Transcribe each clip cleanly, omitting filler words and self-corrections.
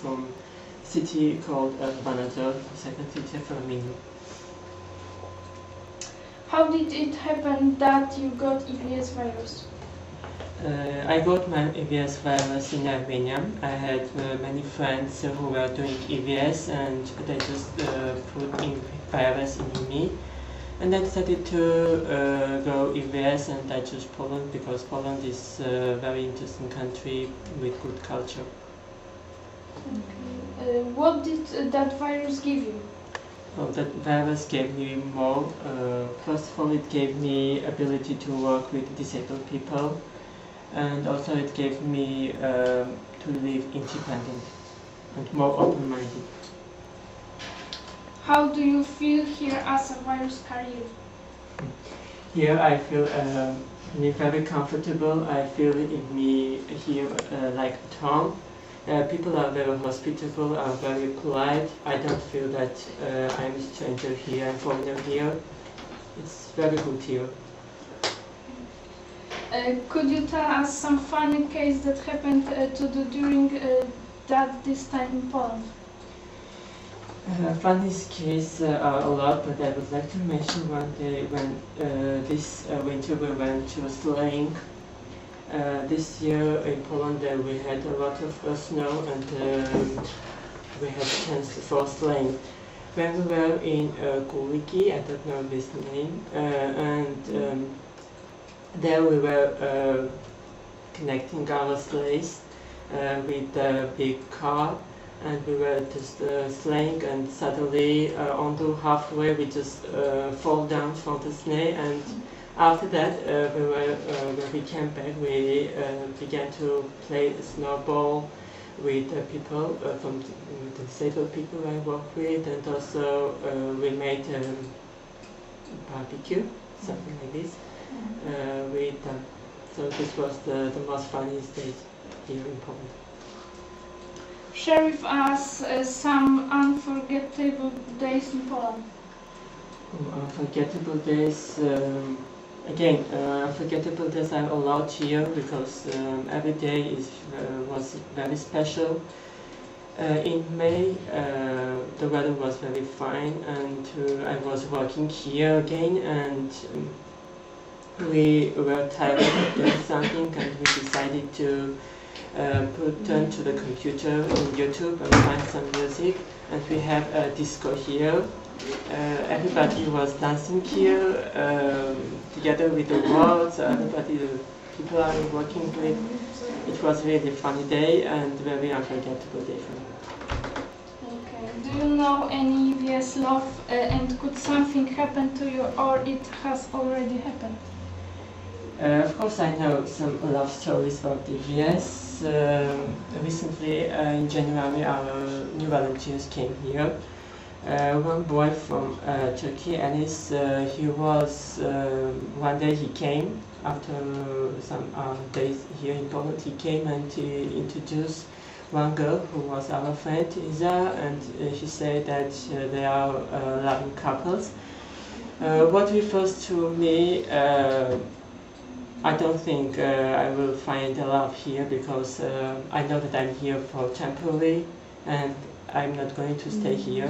from a city called Banazor, the second city of Flamingo. How did it happen that you got EVS virus? I got my EVS virus in Armenia. I had many friends who were doing EVS and they just put in virus in me. And I decided to go EVS and I chose Poland because Poland is a very interesting country with good culture. What did that virus give you? Well, that virus gave me more. First of all, it gave me ability to work with disabled people, and also it gave me to live independent and more open-minded. How do you feel here as a virus carrier? Here I feel me very comfortable. I feel in me here like at home. People are very hospitable, are very polite. I don't feel that I'm a stranger here, I'm foreigner here. It's very good here. Could you tell us some funny case that happened during this time in Poland? Funniest case are a lot, but I would like to mention one day when this winter we went to sleighing. This year in Poland we had a lot of snow and we had a chance for sleighing. When we were in Kuliki, I don't know this name, and there we were connecting our sleighs with a big car, and we were just sleighing, and suddenly on the halfway we just fall down from the sleigh, and after that when we came back we began to play snowball with people from the disabled people I work with, and also we made barbecue, something like this, with them. So this was the most funniest day here in Poland. Share with us some unforgettable days in Poland. Unforgettable days. Again, unforgettable days are a lot here because every day was very special. In May, the weather was very fine, and I was working here again, and we were tired of doing something, and we decided to turn to the computer on YouTube and find some music, and we have a disco here. Everybody was dancing here together with the world, everybody, the people I was working with. It was really a funny day and very unforgettable day for me. Okay. Do you know any EVS love and could something happen to you or it has already happened? Of course I know some love stories about EVS. Recently in January our new volunteers came here. One boy from Turkey, Anis, he was, one day he came, after some days here in Poland, he came and he introduced one girl who was our friend, Isa, and she said that they are loving couples. What refers to me, I don't think I will find a love here because I know that I'm here for temporary and I'm not going to stay here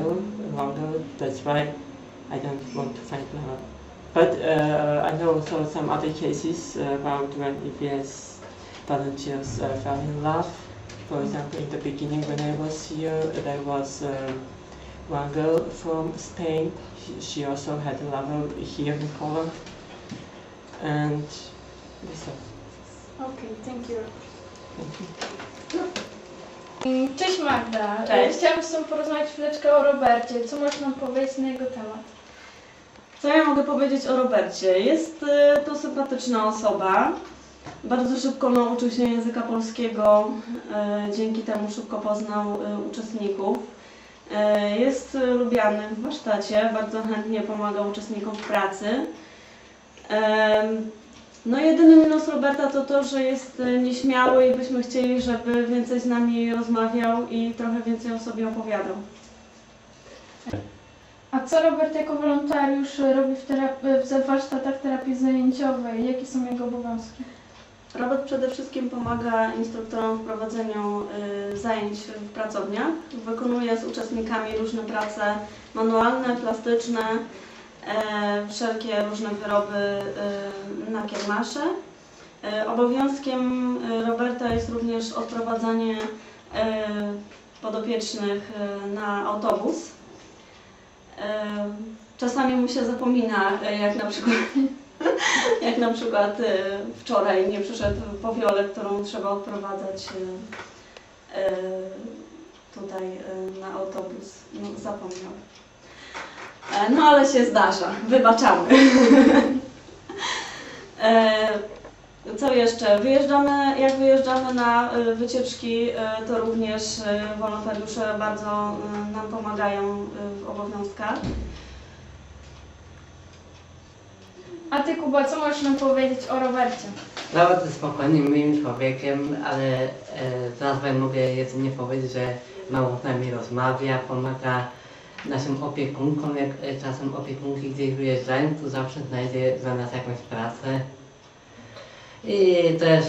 longer. That's why I don't want to find love. But I know also some other cases about when EVS volunteers fell in love. For example, in the beginning when I was here, there was one girl from Spain. She also had a lover here in Poland. And that's all. Okay, thank you. Thank you. Cześć Magda. Cześć. Chciałam z Tobą porozmawiać chwileczkę o Robercie. Co możesz nam powiedzieć na jego temat? Co ja mogę powiedzieć o Robercie? Jest to sympatyczna osoba. Bardzo szybko nauczył się języka polskiego. Dzięki temu szybko poznał uczestników. Jest lubiany w warsztacie. Bardzo chętnie pomaga uczestnikom w pracy. No jedyny minus Roberta to to, że jest nieśmiały i byśmy chcieli, żeby więcej z nami rozmawiał i trochę więcej o sobie opowiadał. A co Robert jako wolontariusz robi w warsztatach terapii zajęciowej? Jakie są jego obowiązki? Robert przede wszystkim pomaga instruktorom w prowadzeniu zajęć w pracowniach. Wykonuje z uczestnikami różne prace manualne, plastyczne, wszelkie różne wyroby na kiermasze. Obowiązkiem Roberta jest również odprowadzanie podopiecznych na autobus. Czasami mu się zapomina, jak na przykład wczoraj nie przyszedł po Wiolę, którą trzeba odprowadzać tutaj na autobus. No, zapomniał. No ale się zdarza, wybaczamy. Co jeszcze? Jak wyjeżdżamy na wycieczki, to również wolontariusze bardzo nam pomagają w obowiązkach. A ty, Kuba, co możesz nam powiedzieć o Robercie? Robert jest spokojnym, miłym człowiekiem, ale teraz mogę jedynie powiedzieć, że mało z nami rozmawia, pomaga naszym opiekunkom, jak czasem opiekunki gdzieś wyjeżdżają, to zawsze znajdzie dla nas jakąś pracę. I też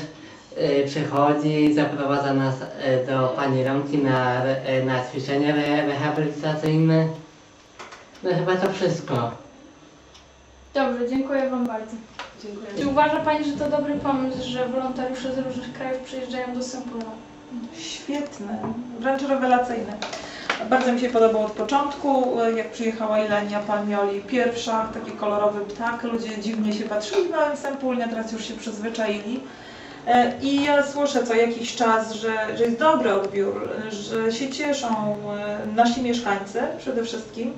przychodzi, zaprowadza nas do pani Romki na ćwiczenia rehabilitacyjne. No chyba to wszystko. Dobrze, dziękuję Wam bardzo. Dziękuję. Czy uważa Pani, że to dobry pomysł, że wolontariusze z różnych krajów przyjeżdżają do Sępólna? Świetny, wręcz rewelacyjny. Bardzo mi się podobał od początku, jak przyjechała Ilenia Palmioli pierwsza, taki kolorowy ptak, ludzie dziwnie się patrzyli w małym Sępólnie, teraz już się przyzwyczaili. I ja słyszę co jakiś czas, że jest dobry odbiór, że się cieszą nasi mieszkańcy przede wszystkim,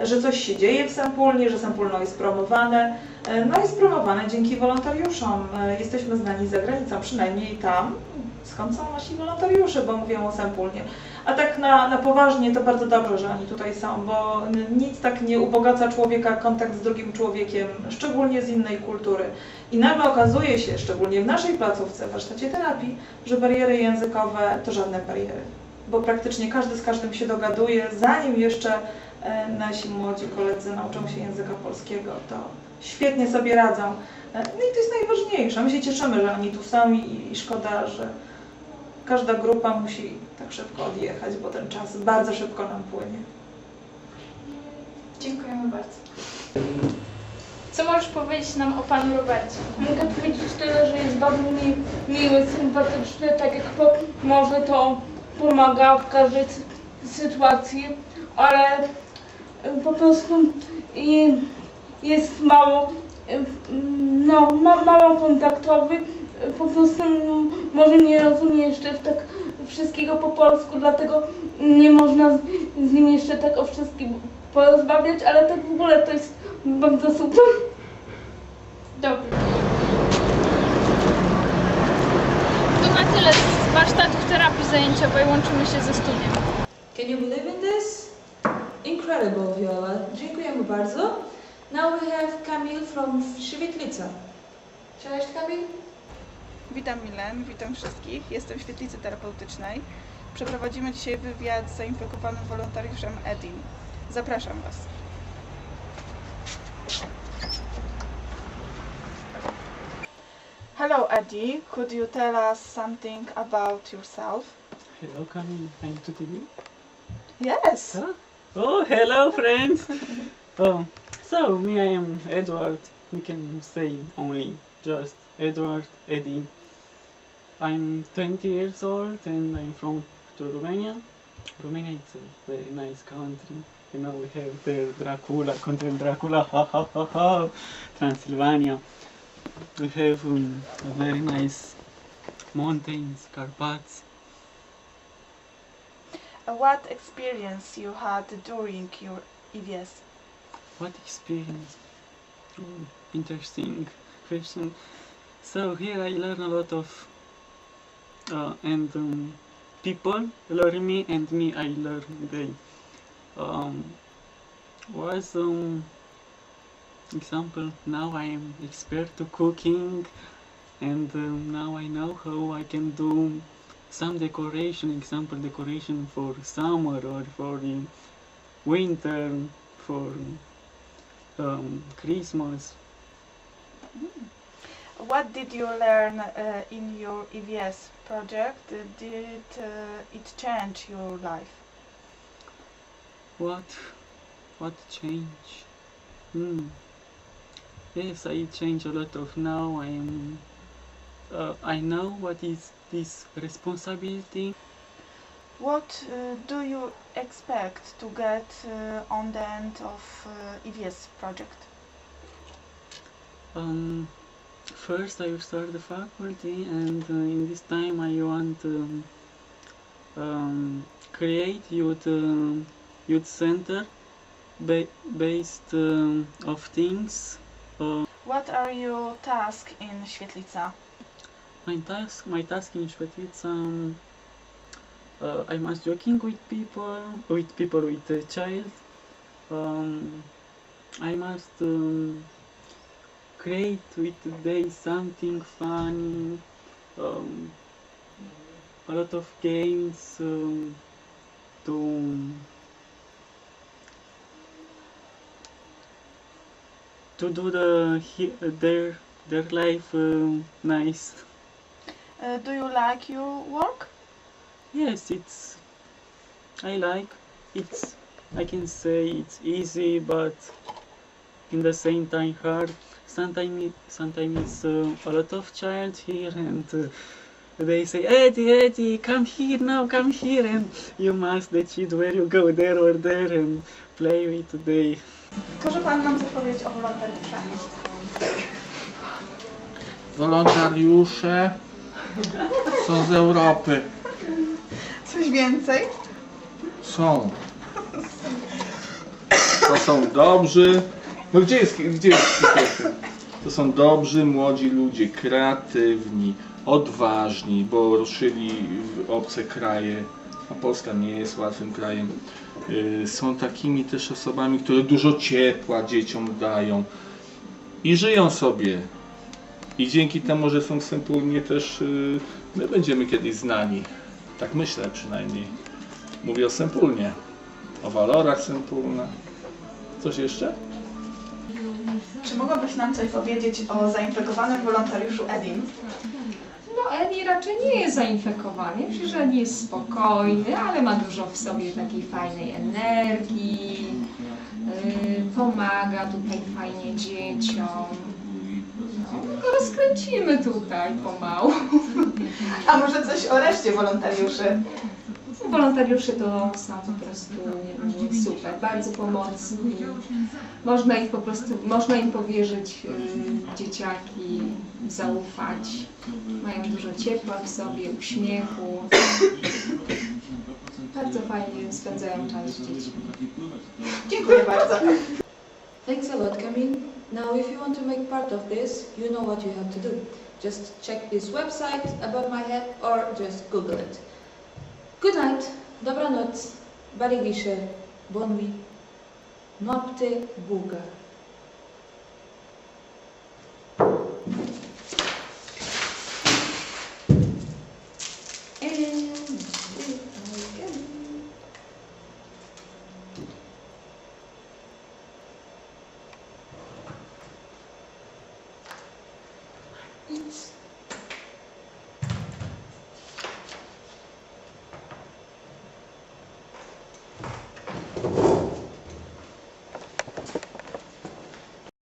że coś się dzieje w Sępólnie, że Sępólno jest promowane. No jest promowane dzięki wolontariuszom. Jesteśmy znani za granicą, przynajmniej tam, skąd są nasi wolontariusze, bo mówią o Sępólnie. A tak na poważnie to bardzo dobrze, że oni tutaj są, bo nic tak nie ubogaca człowieka kontakt z drugim człowiekiem, szczególnie z innej kultury. I nagle okazuje się, szczególnie w naszej placówce, w warsztacie terapii, że bariery językowe to żadne bariery, bo praktycznie każdy z każdym się dogaduje, zanim jeszcze nasi młodzi koledzy nauczą się języka polskiego, to świetnie sobie radzą. No i to jest najważniejsze. My się cieszymy, że oni tu są i szkoda, że każda grupa musi tak szybko odjechać, bo ten czas bardzo szybko nam płynie. Dziękujemy bardzo. Co możesz powiedzieć nam o Panu Robercie? Mogę powiedzieć tyle, że jest bardzo miły, sympatyczny, tak jak może to pomaga w każdej sytuacji, ale po prostu jest mało, mało kontaktowy, po prostu może nie rozumie jeszcze tak wszystkiego po polsku, dlatego nie można z nim jeszcze tak o wszystkim porozmawiać, ale tak w ogóle to jest bardzo super. Dobry. To na tyle z warsztatów terapii zajęciowej. Łączymy się ze studiem. Can you believe in this? Incredible, Viola. Dziękujemy bardzo. Now we have Kamil from Świetlica. Cześć, Kamil. Witam Milen, witam wszystkich. Jestem w świetlicy terapeutycznej. Przeprowadzimy dzisiaj wywiad z zainfekowanym wolontariuszem Edim. Zapraszam Was. Hello Eddie, could you tell us something about yourself? Hello, Camille. I'm to TV. Yes! Huh? Oh, hello, friends. So me, I am Edward. We can say only just Edward, Eddie. I'm 20 years old and I'm from Romania. Romania is a very nice country. You know, we have the Dracula, Country Dracula, ha ha ha ha, Transylvania. We have a very nice mountains, Carpats. What experience you had during your EVS? What experience? Interesting question. So here I learn a lot of people learn me and me I learn they. Example, now I am expert to cooking and now I know how I can do some decoration, example decoration for summer or for the winter, for Christmas. What did you learn in your EVS project? Did it change your life? What change? Yes, I change a lot of now. I know what is this responsibility. What do you expect to get on the end of EVS project? First, I will start the faculty, and in this time, I want to create youth center based of things. What are your tasks in Świetlica? My task in Świetlica, I must working with a child. I must create with they something fun, a lot of games to do their life nice. Do you like your work? Yes, I like it's. I can say it's easy, but in the same time hard. Sometimes it's a lot of child here, and they say, Eddie, come here now, come here, and you must decide where you go, there or there, and play with they. Może Pan nam coś powiedzieć o wolontariuszach? Wolontariusze są z Europy. Coś więcej? Są. To są dobrzy. No gdzie jest To są dobrzy, młodzi ludzie, kreatywni, odważni, bo ruszyli w obce kraje, a Polska nie jest łatwym krajem. Są takimi też osobami, które dużo ciepła dzieciom dają i żyją sobie. I dzięki temu, że są wspólnie też, my będziemy kiedyś znani. Tak myślę przynajmniej. Mówię o Sempólnie, o walorach Sempólna. Coś jeszcze? Czy mogłabyś nam coś powiedzieć o zainfekowanym wolontariuszu Edim? No Edi raczej nie jest zainfekowany, przecież Edi jest spokojny, ale ma dużo w sobie takiej fajnej energii, pomaga tutaj fajnie dzieciom. No, go rozkręcimy tutaj pomału. A może coś o reszcie wolontariuszy? Wolontariusze to są po prostu super, bardzo pomocni. Można im powierzyć dzieciaki, zaufać. Mają dużo ciepła w sobie, uśmiechu. Bardzo fajnie spędzają czas z dziećmi. Dziękuję bardzo. Thanks a lot, Camille. Now, if you want to make part of this, you know what you have to do. Just check this website above my head or just Google it. Good night, dobranoc, barigisze, bon nuit, noapte bună. Idź.